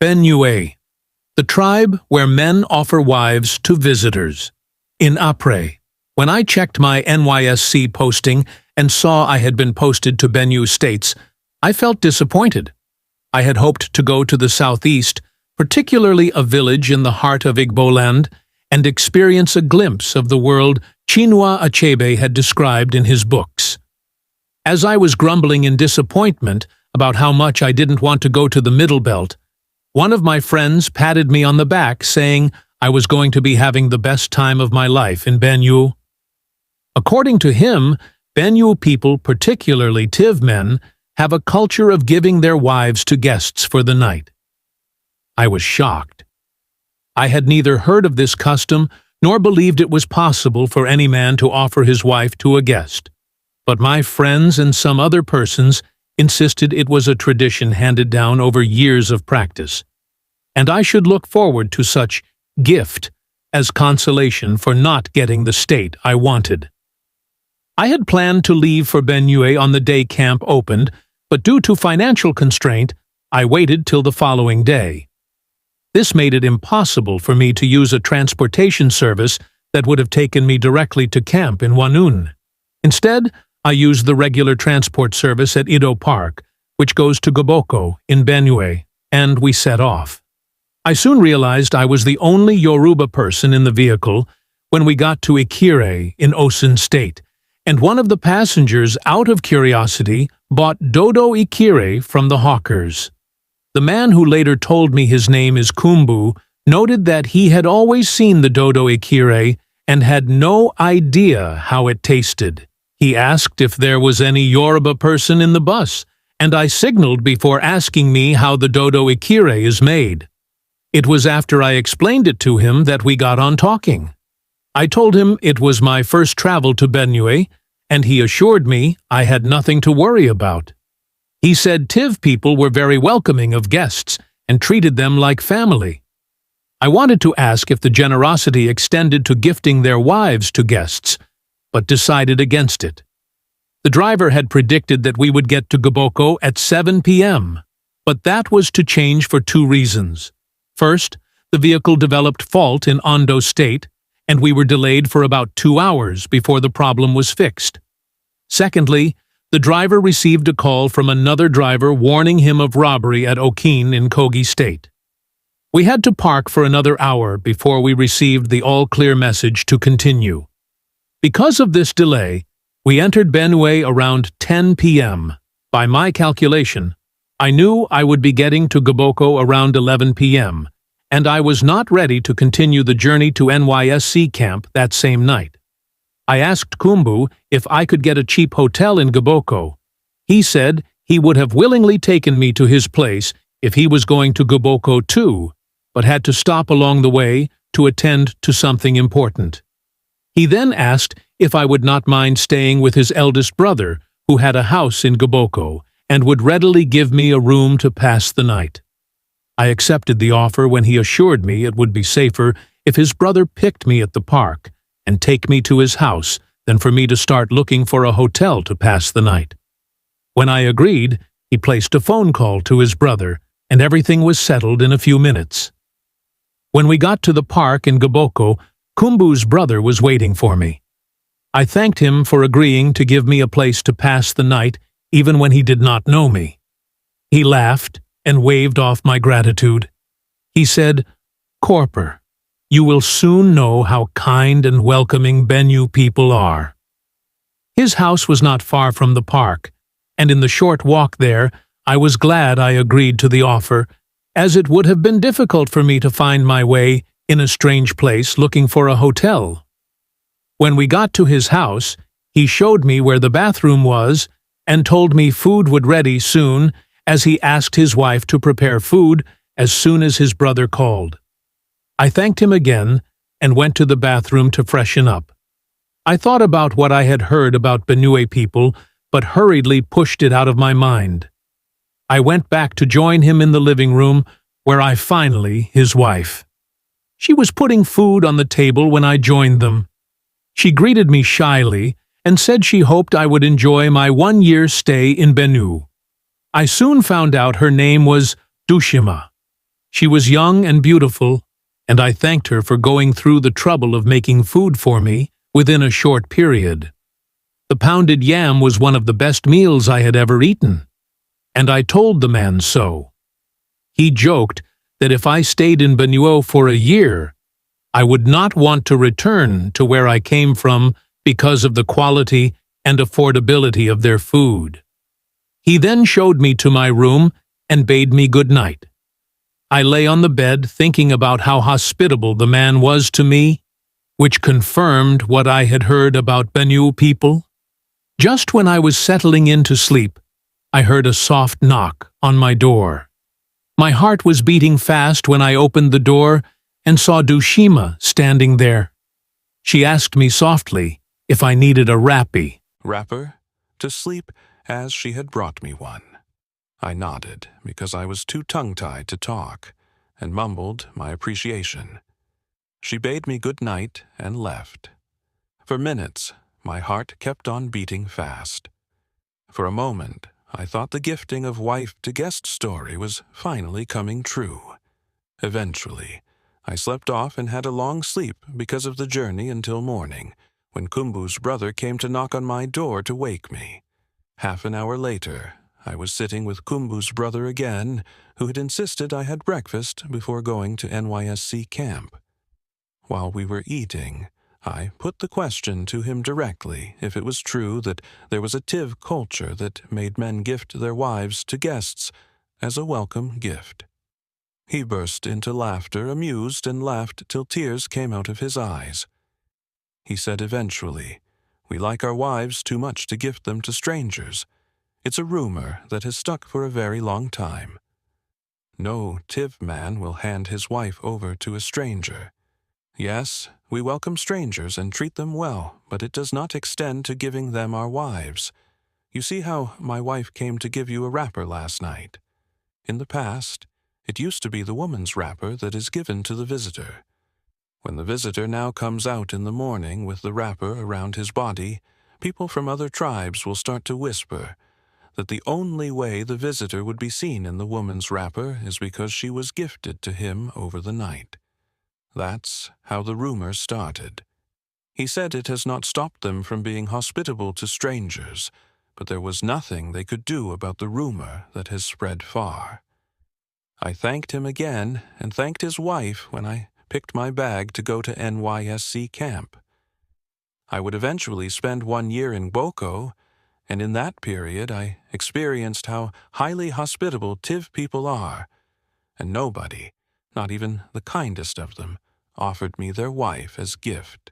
Benue, the tribe where men offer wives to visitors. In Apres, when I checked my NYSC posting and saw I had been posted to Benue States, I felt disappointed. I had hoped to go to the southeast, particularly a village in the heart of Igboland, and experience a glimpse of the world Chinua Achebe had described in his books. As I was grumbling in disappointment about how much I didn't want to go to the Middle Belt, one of my friends patted me on the back, saying I was going to be having the best time of my life in Benue. According to him, Benue people, particularly Tiv men, have a culture of giving their wives to guests for the night. I was shocked. I had neither heard of this custom nor believed it was possible for any man to offer his wife to a guest. But my friends and some other persons insisted it was a tradition handed down over years of practice, and I should look forward to such gift as consolation for not getting the state I wanted. I had planned to leave for Benue on the day camp opened, but due to financial constraint, I waited till the following day. This made it impossible for me to use a transportation service that would have taken me directly to camp in Wanun. Instead, I used the regular transport service at Ido Park, which goes to Goboko in Benue, and we set off. I soon realized I was the only Yoruba person in the vehicle when we got to Ikire in Osun State, and one of the passengers, out of curiosity, bought Dodo Ikire from the hawkers. The man who later told me his name is Kumbu noted that he had always seen the Dodo Ikire and had no idea how it tasted. He asked if there was any Yoruba person in the bus, and I signaled before asking me how the Dodo Ikire is made. It was after I explained it to him that we got on talking. I told him it was my first travel to Benue, and he assured me I had nothing to worry about. He said Tiv people were very welcoming of guests and treated them like family. I wanted to ask if the generosity extended to gifting their wives to guests, but decided against it. The driver had predicted that we would get to Goboko at 7 p.m., but that was to change for two reasons. First, the vehicle developed fault in Ondo State, and we were delayed for about 2 hours before the problem was fixed. Secondly, the driver received a call from another driver warning him of robbery at Okene in Kogi State. We had to park for another hour before we received the all-clear message to continue. Because of this delay, we entered Benue around 10 p.m. By my calculation, I knew I would be getting to Goboko around 11 p.m., and I was not ready to continue the journey to NYSC camp that same night. I asked Kumbu if I could get a cheap hotel in Goboko. He said he would have willingly taken me to his place if he was going to Goboko too, but had to stop along the way to attend to something important. He then asked if I would not mind staying with his eldest brother, who had a house in Goboko, and would readily give me a room to pass the night. I accepted the offer when he assured me it would be safer if his brother picked me at the park and take me to his house than for me to start looking for a hotel to pass the night. When I agreed, he placed a phone call to his brother, and everything was settled in a few minutes. When we got to the park in Goboko, Kumbu's brother was waiting for me. I thanked him for agreeing to give me a place to pass the night even when he did not know me. He laughed and waved off my gratitude. He said, "Corper, you will soon know how kind and welcoming Benue people are." His house was not far from the park, and in the short walk there, I was glad I agreed to the offer, as it would have been difficult for me to find my way in a strange place looking for a hotel. When we got to his house, he showed me where the bathroom was and told me food would ready soon, as he asked his wife to prepare food as soon as his brother called. I thanked him again and went to the bathroom to freshen up. I thought about what I had heard about Benue people, but hurriedly pushed it out of my mind. I went back to join him in the living room, where I finally, his wife. She was putting food on the table when I joined them. She greeted me shyly and said she hoped I would enjoy my 1-year stay in Benue. I soon found out her name was Dushima. She was young and beautiful, and I thanked her for going through the trouble of making food for me within a short period. The pounded yam was one of the best meals I had ever eaten, and I told the man so. He joked that if I stayed in Benuo for a year, I would not want to return to where I came from because of the quality and affordability of their food. He then showed me to my room and bade me good night. I lay on the bed thinking about how hospitable the man was to me, which confirmed what I had heard about Benue people. Just when I was settling in to sleep, I heard a soft knock on my door. My heart was beating fast when I opened the door and saw Dushima standing there. She asked me softly if I needed a wrapper to sleep, as she had brought me one. I nodded because I was too tongue-tied to talk, and mumbled my appreciation. She bade me good night and left. For minutes, my heart kept on beating fast. For a moment, I thought the gifting of wife-to-guest story was finally coming true. Eventually, I slept off and had a long sleep because of the journey until morning, when Kumbu's brother came to knock on my door to wake me. Half an hour later, I was sitting with Kumbu's brother again, who had insisted I had breakfast before going to NYSC camp. While we were eating, I put the question to him directly if it was true that there was a Tiv culture that made men gift their wives to guests as a welcome gift. He burst into laughter, amused, and laughed till tears came out of his eyes. He said eventually, "We like our wives too much to gift them to strangers. It's a rumor that has stuck for a very long time. No Tiv man will hand his wife over to a stranger. Yes, we welcome strangers and treat them well, but it does not extend to giving them our wives. You see how my wife came to give you a wrapper last night. In the past, it used to be the woman's wrapper that is given to the visitor. When the visitor now comes out in the morning with the wrapper around his body, people from other tribes will start to whisper that the only way the visitor would be seen in the woman's wrapper is because she was gifted to him over the night. That's how the rumor started. He said it has not stopped them from being hospitable to strangers, but there was nothing they could do about the rumor that has spread far. I thanked him again and thanked his wife when I picked my bag to go to NYSC camp. I would eventually spend 1 year in Boko, and in that period I experienced how highly hospitable Tiv people are, and nobody, not even the kindest of them, offered me their wife as gift.